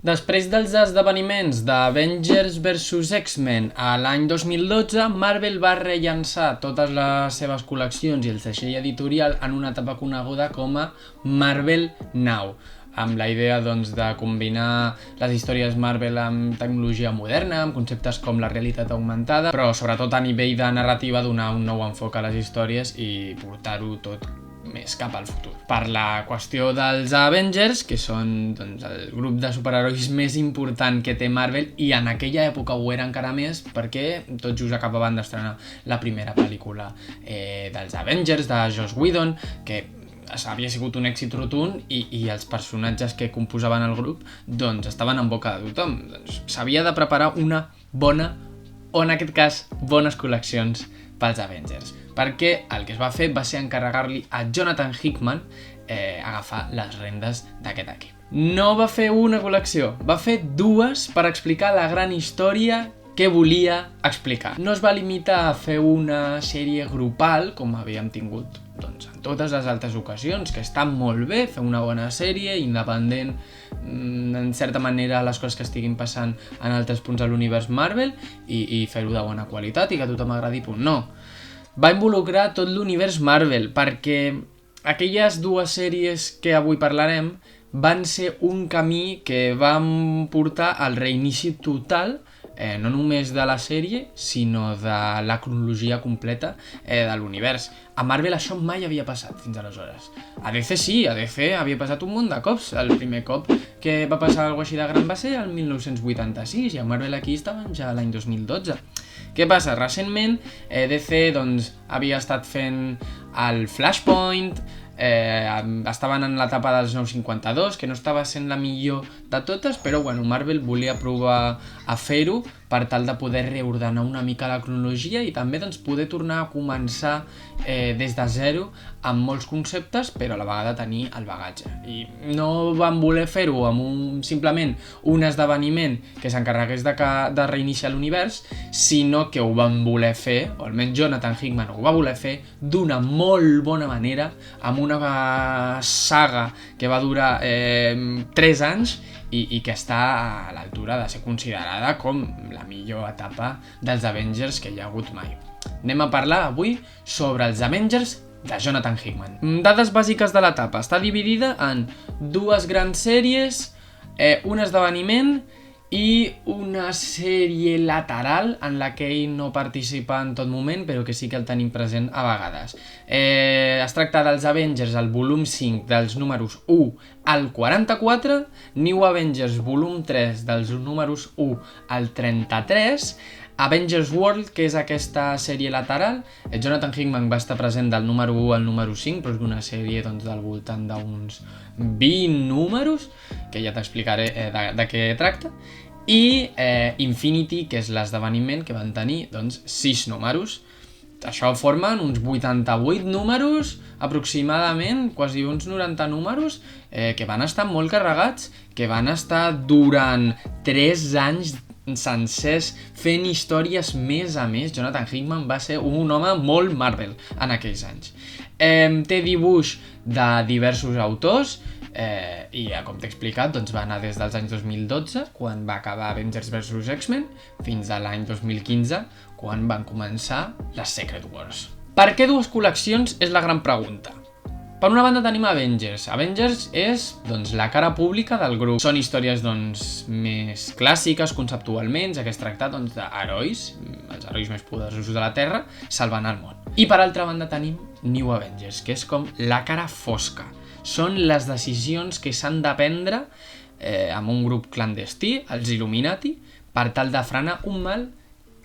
Després dels esdeveniments d'Avengers vs X-Men a l'any 2012, Marvel va rellançar totes les seves col·leccions i el segell editorial en una etapa coneguda com a Marvel Now, amb la idea de combinar les històries Marvel amb tecnologia moderna, amb conceptes com la realitat augmentada, però sobretot a nivell de narrativa donar un nou enfoc a les històries i portar-ho tot més cap al futur. Per la qüestió dels Avengers, que són el grup de superherois més important que té Marvel, i en aquella època ho era encara més perquè tot just acabaven d'estrenar la primera pel·lícula dels Avengers, de Joss Whedon, que havia sigut un èxit rotund i els personatges que composaven el grup estaven en boca de tothom. S'havia de preparar una bona, o en aquest cas, bones col·leccions pels Avengers, perquè el que es va fer va ser encarregar-li a Jonathan Hickman agafar les rendes d'aquest equip. No va fer una col·lecció, va fer dues per explicar la gran història que volia explicar. No es va limitar a fer una sèrie grupal, com havíem tingut en totes les altres ocasions, que està molt bé, fer una bona sèrie, independent, en certa manera, les coses que estiguin passant en altres punts de l'univers Marvel, i fer-ho de bona qualitat i que a tothom agradi, punt. No. Va involucrar tot l'univers Marvel, perquè aquelles dues sèries que avui parlarem van ser un camí que van portar al reinici total, no només de la sèrie, sinó de la cronologia completa de l'univers. A Marvel això mai havia passat fins aleshores. A DC sí, a DC havia passat un munt de cops. El primer cop que va passar alguna cosa així de gran va ser el 1986, i a Marvel aquí estaven ja l'any 2012. Què passa? Recentment DC havia estat fent el Flashpoint, estaven en l'etapa dels 952, que no estava sent la millor de totes, però Marvel volia provar a fer-ho per tal de poder reordenar una mica la cronologia i també poder tornar a començar des de zero amb molts conceptes, però a la vegada tenir el bagatge. I no van voler fer-ho amb simplement un esdeveniment que s'encarregués de reiniciar l'univers, sinó que ho van voler fer, o almenys Jonathan Hickman ho va voler fer, d'una molt bona manera, amb una saga que va durar 3 anys i que està a l'altura de ser considerada com la millor etapa dels Avengers que hi ha hagut mai. Anem a parlar avui sobre els Avengers de Jonathan Hickman. Dades bàsiques de l'etapa. Està dividida en dues grans sèries, un esdeveniment i una sèrie lateral en la que ell no participa en tot moment, però que sí que el tenim present a vegades. Es tracta dels Avengers, el volum 5 dels números 1 al 44, New Avengers volum 3 dels números 1 al 33, Avengers World, que és aquesta sèrie lateral. Jonathan Hickman va estar present del número 1 al número 5, però és una sèrie del voltant d'uns 20 números, que ja t'explicaré de què tracta. I Infinity, que és l'esdeveniment que van tenir 6 números. Això formen uns 88 números, aproximadament, quasi uns 90 números, que van estar molt carregats, que van estar durant 3 anys sencers fent històries més a més. Jonathan Hickman va ser un home molt Marvel en aquells anys. Té dibuix de diversos autors i, com t'he explicat, va anar des dels anys 2012, quan va acabar Avengers vs X-Men, fins a l'any 2015, quan van començar les Secret Wars. Per què dues col·leccions és la gran pregunta. Per una banda tenim Avengers. Avengers és la cara pública del grup. Són històries més clàssiques conceptualment, ja que es tracta d'herois, els herois més poderosos de la Terra, salvant el món. I per altra banda tenim New Avengers, que és com la cara fosca. Són les decisions que s'han de prendre amb un grup clandestí, els Illuminati, per tal de frenar un mal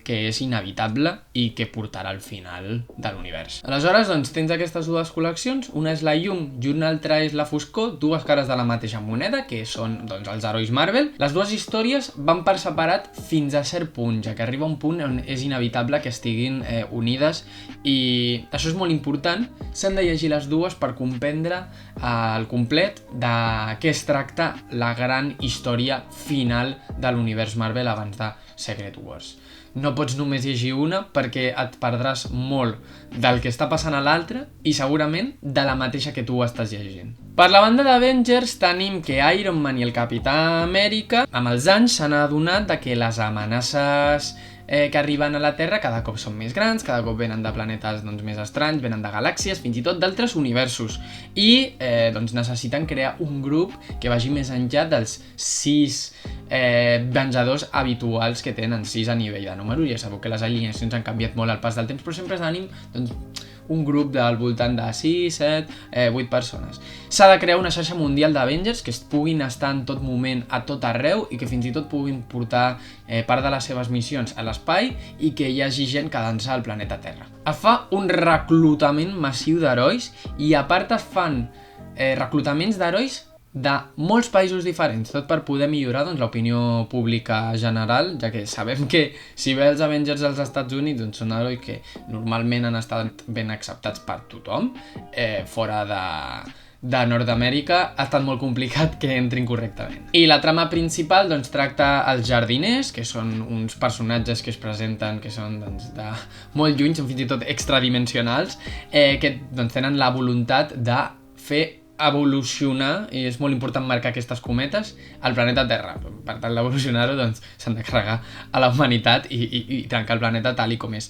que és inevitable i que portarà al final de l'univers. Aleshores, tens aquestes dues col·leccions, una és la llum i una altra és la foscor, dues cares de la mateixa moneda, que són els herois Marvel. Les dues històries van per separat fins a cert punt, ja que arriba un punt on és inevitable que estiguin unides, i això és molt important. S'han de llegir les dues per comprendre al complet de què es tracta la gran història final de l'univers Marvel abans de Secret Wars. no pots només llegir una perquè et perdràs molt del que està passant a l'altre i segurament de la mateixa que tu estàs llegint. Per la banda d'Avengers tenim que Iron Man i el Capità Amèrica amb els anys s'han adonat de que les amenaces que arriben a la Terra cada cop són més grans, cada cop venen de planetes més estranys, venen de galàxies, fins i tot d'altres universos. I necessiten crear un grup que vagi més enllà dels 6 venjadors habituals que tenen, 6 a nivell de número. Ja sabeu que les alineacions han canviat molt al pas del temps, però sempre tenim un grup del voltant de 6, 7, 8 persones. S'ha de crear una xarxa mundial d'Avengers que es puguin estar en tot moment a tot arreu i que fins i tot puguin portar part de les seves missions a l'espai i que hi hagi gent quedant-se al planeta Terra. Es fa un reclutament massiu d'herois i a part es fan reclutaments d'herois de molts països diferents, tot per poder millorar l'opinió pública general, ja que sabem que si bé els Avengers dels Estats Units són herois que normalment han estat ben acceptats per tothom, fora de Nord-Amèrica ha estat molt complicat que entrin correctament. I la trama principal tracta els jardiners, que són uns personatges que es presenten que són de molt lluny, són fins i tot extradimensionals, que tenen la voluntat de fer evolucionar, i és molt important marcar aquestes cometes, al planeta Terra. Per tal d'evolucionar-ho, s'han de carregar a la humanitat i trencar el planeta tal i com és.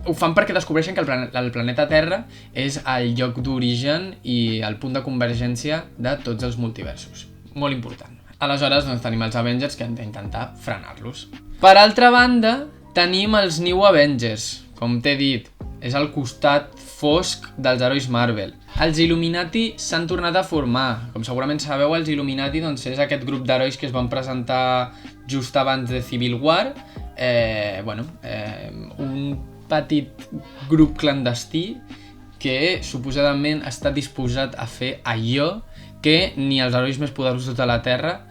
Ho fan perquè descobreixen que el planeta Terra és el lloc d'origen i el punt de convergència de tots els multiversos. Molt important. Aleshores, tenim els Avengers que han d'intentar frenar-los. Per altra banda, tenim els New Avengers. Com t'he dit, és el costat fosc dels herois Marvel. Els Illuminati s'han tornat a formar. Com segurament sabeu, els Illuminati és aquest grup d'herois que es van presentar just abans de Civil War. Un petit grup clandestí que suposadament està disposat a fer allò que ni els herois més poderosos de la Terra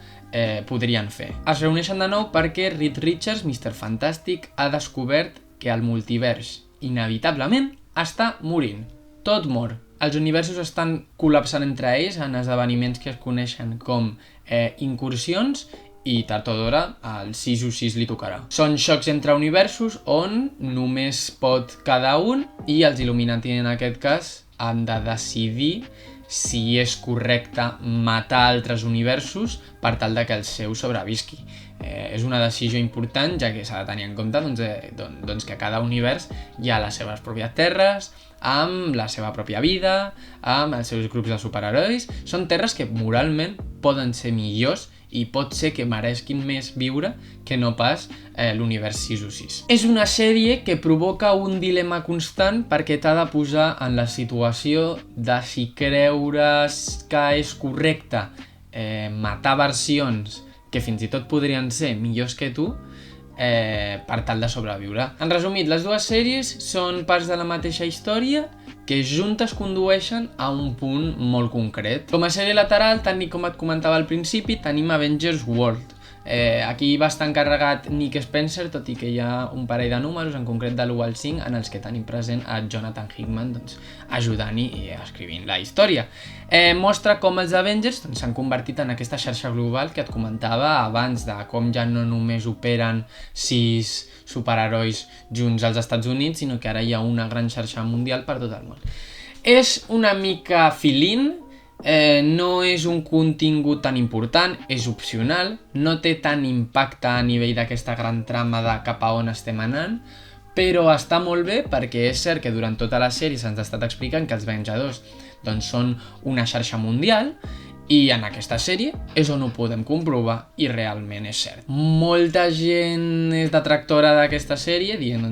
podrien fer. Es reuneixen de nou perquè Reed Richards, Mr. Fantastic, ha descobert que el multivers inevitablement està morint. Tot mor. Els universos estan col·lapsant entre ells en esdeveniments que es coneixen com incursions i tard o d'hora al 6 o 6 li tocarà. Són xocs entre universos on només pot cada un i els Illuminati en aquest cas han de decidir si és correcte matar altres universos per tal de que el seu sobrevisqui. És una decisió important, ja que s'ha de tenir en compte que a cada univers hi ha les seves pròpies terres, amb la seva pròpia vida, amb els seus grups de superherois. Són terres que moralment poden ser millors i pot ser que meresquin més viure que no pas l'univers 6 o 6. És una sèrie que provoca un dilema constant perquè t'ha de posar en la situació de si creure's que és correcte matar versions que fins i tot podrien ser millors que tu per tal de sobreviure. En resumit, les dues sèries són parts de la mateixa història que juntes condueixen a un punt molt concret. Com a sèrie lateral, tant com et comentava al principi, tenim Avengers World. Aquí va estar encarregat Nick Spencer, tot i que hi ha un parell de números, en concret de l'1 al 5, en els que tenim present a Jonathan Hickman ajudant-hi i escrivint la història. Mostra com els Avengers s'han convertit en aquesta xarxa global que et comentava abans, de com ja no només operen 6 superherois junts als Estats Units, sinó que ara hi ha una gran xarxa mundial per tot el món. És una mica fill-in, no és un contingut tan important, és opcional, no té tant impacte a nivell d'aquesta gran trama de cap a on estem anant, però està molt bé perquè és cert que durant tota la sèrie se'ns ha estat explicant que els Venjadors són una xarxa mundial i en aquesta sèrie és on ho podem comprovar i realment és cert. Molta gent és detractora d'aquesta sèrie dient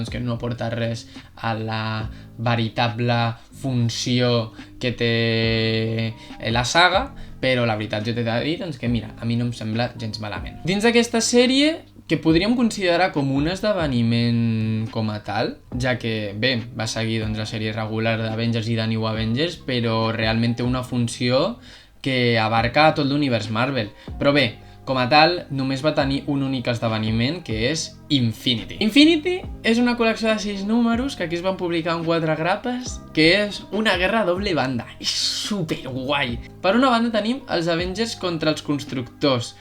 que no aporta res a la veritable funció que té la saga, però la veritat jo t'he de dir que mira, a mi no em sembla gens malament. Dins d'aquesta sèrie, que podríem considerar com un esdeveniment com a tal, ja que, bé, va seguir la sèrie regular d'Avengers i de New Avengers, però realment té una funció que abarca tot l'univers Marvel. Però bé, Com a tal, només va tenir un únic esdeveniment, que és Infinity. Infinity és una col·lecció de 6 números que aquí es van publicar en 4 grapes, que és una guerra a doble banda. És superguai! Per una banda tenim els Avengers contra els Constructors,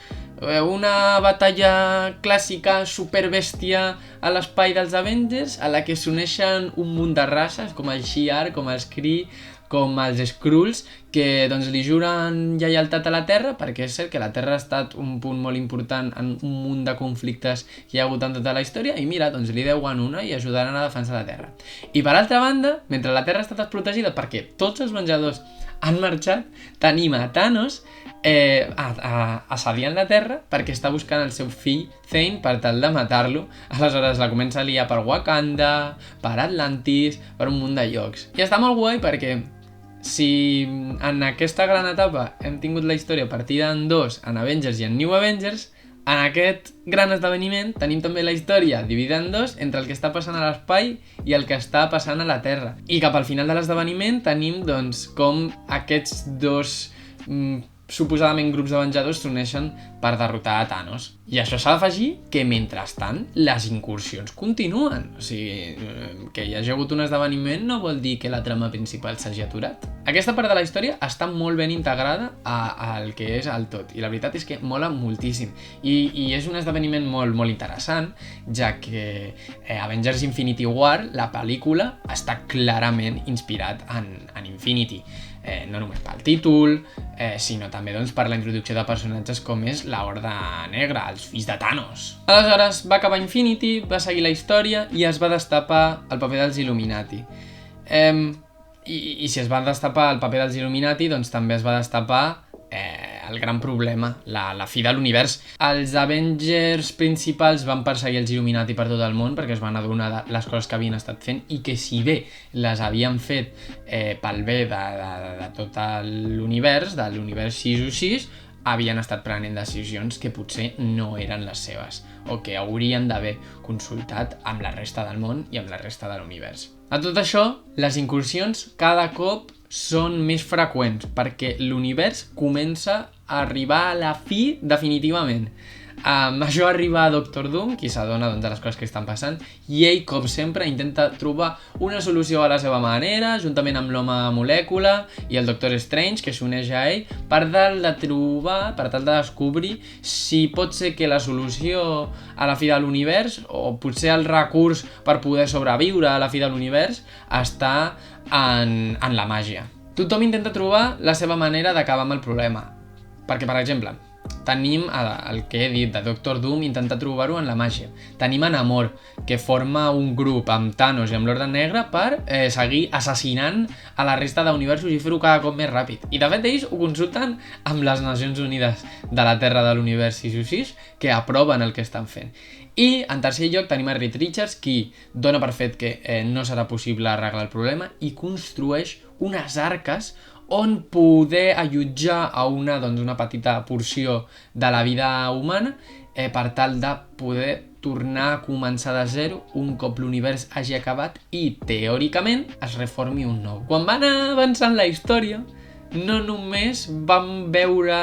una batalla clàssica superbèstia a l'espai dels Avengers, a la que s'uneixen un munt de races, com el Shi'ar, com els Kree, com els Skrulls, que doncs, li juren lleialtat a la Terra, perquè és cert que la Terra ha estat un punt molt important en un munt de conflictes que hi ha hagut en tota la història, i mira, doncs li deuen una i ajudaran a defensar la Terra. I per altra banda, mentre la Terra ha estat desprotegida perquè tots els Venjadors han marxat, tenim a Thanos assediant la Terra perquè està buscant el seu fill Thane per tal de matar-lo. Aleshores la comença a liar per Wakanda, per Atlantis, per un munt de llocs. I està molt guai perquè si en aquesta gran etapa hem tingut la història partida en dos, en Avengers i en New Avengers, en aquest gran esdeveniment tenim també la història dividida en dos entre el que està passant a l'espai i el que està passant a la Terra. I cap al final de l'esdeveniment tenim doncs com aquests dos suposadament grups de venjadors s'uneixen per derrotar a Thanos. I això s'ha d'afegir que, mentrestant, les incursions continuen. O sigui, que hi hagi hagut un esdeveniment no vol dir que la trama principal s'hagi aturat. Aquesta part de la història està molt ben integrada al que és el tot, i la veritat és que mola moltíssim. I és un esdeveniment molt interessant, ja que Avengers Infinity War, la pel·lícula, està clarament inspirat en Infinity. No només pel títol, sinó també doncs, per la introducció de personatges com és la Horda Negra, els fills de Thanos. Aleshores va acabar Infinity, va seguir la història i es va destapar el paper dels Illuminati. I si es va destapar el paper dels Illuminati, doncs també es va destapar el gran problema, la fi de l'univers. Els Avengers principals van perseguir els Illuminati per tot el món perquè es van adonar de les coses que havien estat fent i que, si bé les havien fet pel bé de tot l'univers, de l'univers 616, havien estat prenent decisions que potser no eren les seves o que haurien d'haver consultat amb la resta del món i amb la resta de l'univers. A tot això, les incursions cada cop són més freqüents perquè l'univers comença a arribar a la fi definitivament. Això arriba a Doctor Doom, qui s'adona de les coses que estan passant, i ell, com sempre, intenta trobar una solució a la seva manera, juntament amb l'home molècula i el Doctor Strange, que s'uneix a ell, per tal de trobar, per tal de descobrir si pot ser que la solució a la fi de l'univers, o potser el recurs per poder sobreviure a la fi de l'univers, està en la màgia. Tothom intenta trobar la seva manera d'acabar amb el problema, perquè, per exemple, tenim el que he dit de Doctor Doom intentar trobar-ho en la màgia. Tenim a Namor, que forma un grup amb Thanos i amb l'Horda Negra per seguir assassinant a la resta d'universos i fer-ho cada cop més ràpid. I de fet ells ho consulten amb les Nacions Unides de la Terra de l'Univers 616, que aproven el que estan fent. I en tercer lloc tenim a Reed Richards, qui dona per fet que no serà possible arreglar el problema i construeix unes arques on poder allotjar a una petita porció de la vida humana per tal de poder tornar a començar de zero un cop l'univers hagi acabat i, teòricament, es reformi un nou. Quan van avançant la història, no només vam veure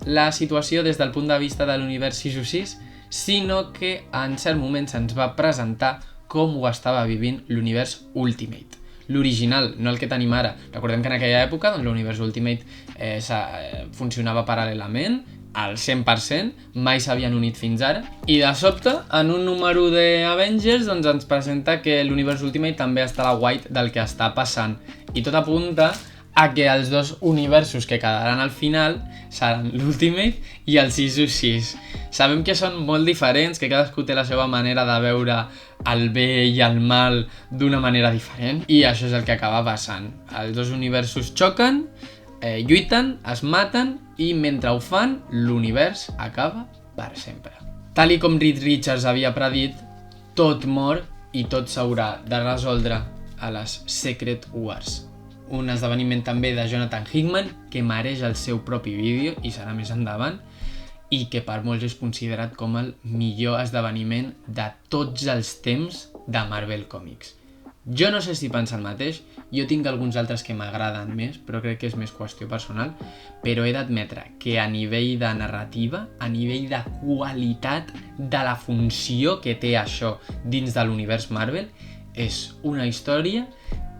la situació des del punt de vista de l'univers 616, sinó que en cert moment se'ns va presentar com ho estava vivint l'univers Ultimate. L'original, no el que tenim ara. Recordem que en aquella època l'univers Ultimate funcionava paral·lelament, al 100%, mai s'havien unit fins ara, i de sobte, en un número d'Avengers, ens presenta que l'univers Ultimate també està a la guait del que està passant, i tot apunta a que els dos universos que quedaran al final seran l'Ultimate i el 616. Sabem que són molt diferents, que cadascú té la seva manera de veure el bé i el mal d'una manera diferent, i això és el que acaba passant. Els dos universos xoquen, lluiten, es maten, i mentre ho fan, l'univers acaba per sempre. Tal i com Reed Richards havia predit, tot mor i tot s'haurà de resoldre a les Secret Wars. Un esdeveniment també de Jonathan Hickman que mereix el seu propi vídeo i serà més endavant, i que per molts és considerat com el millor esdeveniment de tots els temps de Marvel Comics. Jo no sé si pensa el mateix, jo tinc alguns altres que m'agraden més, però crec que és més qüestió personal, però he d'admetre que a nivell de narrativa, a nivell de qualitat de la funció que té això dins de l'univers Marvel, és una història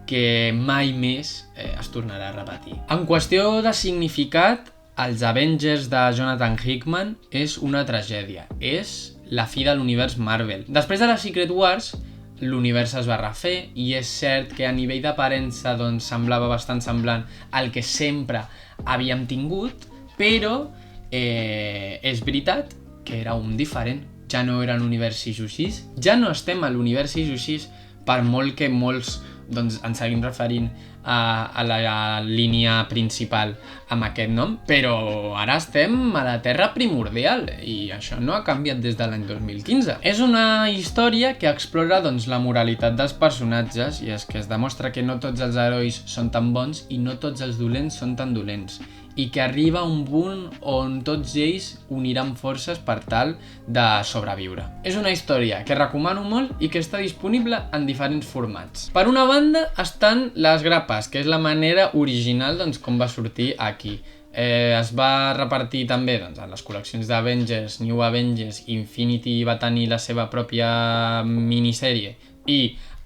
que mai més es tornarà a repetir. En qüestió de significat, els Avengers de Jonathan Hickman és una tragèdia, és la fi de l'univers Marvel. Després de les Secret Wars, l'univers es va refer i és cert que a nivell d'aparença doncs, semblava bastant semblant al que sempre havíem tingut, però és veritat que era un diferent. Ja no era l'univers 6 o 6, ja no estem a l'univers 6 o 6 per molt que molts doncs, ens seguim referint a la línia principal amb aquest nom, però ara estem a la Terra primordial i això no ha canviat des de l'any 2015. És una història que explora doncs, la moralitat dels personatges i és que es demostra que no tots els herois són tan bons i no tots els dolents són tan dolents i que arriba un punt on tots ells uniran forces per tal de sobreviure. És una història que recomano molt i que està disponible en diferents formats. Per una banda estan les grapes, que és la manera original doncs, com va sortir aquí. Es va repartir també doncs, en les col·leccions d'Avengers, New Avengers, Infinity va tenir la seva pròpia minissèrie i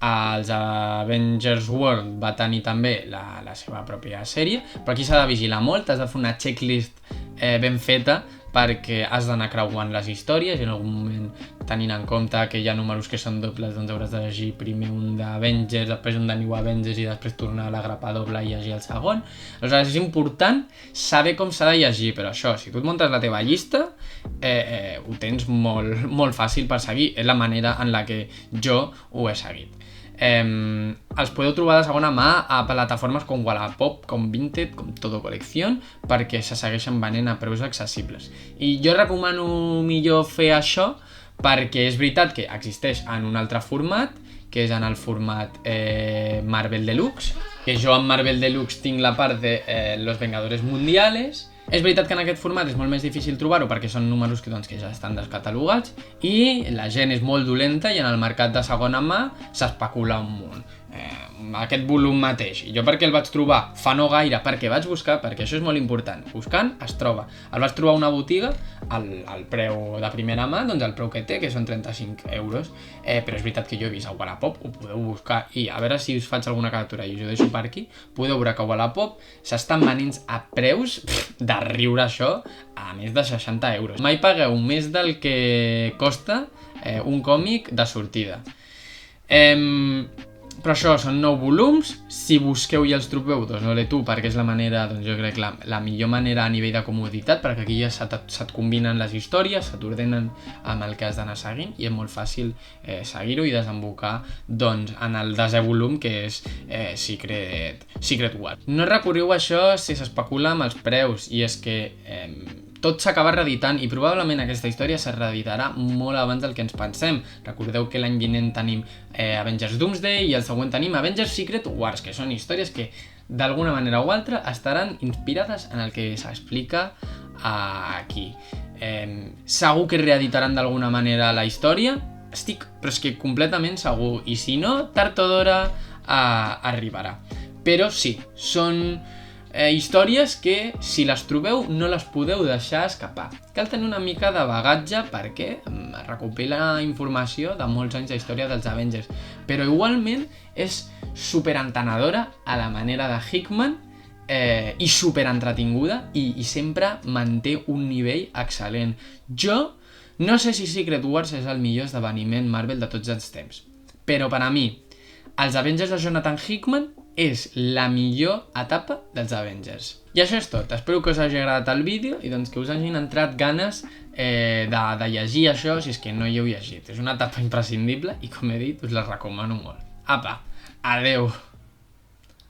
els Avengers World va tenir també la seva pròpia sèrie, però aquí s'ha de vigilar molt, has de fer una checklist ben feta perquè has d'anar creuant les històries i en algun moment, tenint en compte que hi ha números que són dobles, doncs hauràs de llegir primer un d'Avengers, després un de New Avengers i després tornar a la grapa doble i llegir el segon. Aleshores és important saber com s'ha de llegir, però això, si tu et muntes la teva llista, ho tens molt fàcil per seguir, és la manera en la que jo ho he seguit. Els podeu trobar de segona mà a plataformes com Wallapop, com Vinted, com Todo Colección, perquè se segueixen venent a preus accessibles. I jo recomano millor fer això perquè és veritat que existeix en un altre format, que és en el format Marvel Deluxe, que jo amb Marvel Deluxe tinc la part de Los Vengadores Mundiales. És veritat que en aquest format és molt més difícil trobar-ho perquè són números que ja estan descatalogats i la gent és molt dolenta i en el mercat de segona mà s'especula un munt. Aquest volum mateix. I jo perquè el vaig trobar fa no gaire, perquè vaig buscar, perquè això és molt important, buscant es troba. El vaig trobar a una botiga, al preu de primera mà, doncs el preu que té, que són 35 euros, però és veritat que jo he vist a Wallapop, ho podeu buscar i a veure si us faig alguna captura i us ho deixo per aquí, podeu veure que a Wallapop s'estan venint a preus de riure això a més de 60 euros. Mai pagueu més del que costa un còmic de sortida. Però això són 9 volums, si busqueu i els trobeu, doncs no tu, perquè és la manera, doncs jo crec la millor manera a nivell de comoditat, perquè aquí ja se't combinen les històries, se t'ordenen amb el que has d'anar seguint i és molt fàcil seguir-ho i desembocar doncs, en el desè volum que és Secret Wars. No recorriu a això si s'especula amb els preus i és que tot s'acaba reeditant i probablement aquesta història se reeditarà molt abans del que ens pensem. Recordeu que l'any vinent tenim Avengers Doomsday i el següent tenim Avengers Secret Wars, que són històries que d'alguna manera o altra estaran inspirades en el que s'explica aquí. Segur que reeditaran d'alguna manera la història, però és que completament segur, i si no, tard o d'hora arribarà. Però sí, són històries que, si les trobeu, no les podeu deixar escapar. Cal tenir una mica de bagatge perquè recopila informació de molts anys de història dels Avengers, però igualment és superentenedora a la manera de Hickman i superentretinguda i sempre manté un nivell excel·lent. Jo no sé si Secret Wars és el millor esdeveniment Marvel de tots els temps, però per a mi, els Avengers de Jonathan Hickman és la millor etapa dels Avengers. I això és tot. Espero que us hagi agradat el vídeo i doncs que us hagin entrat ganes de llegir això si és que no hi heu llegit. És una etapa imprescindible i, com he dit, us la recomano molt. Apa, adeu!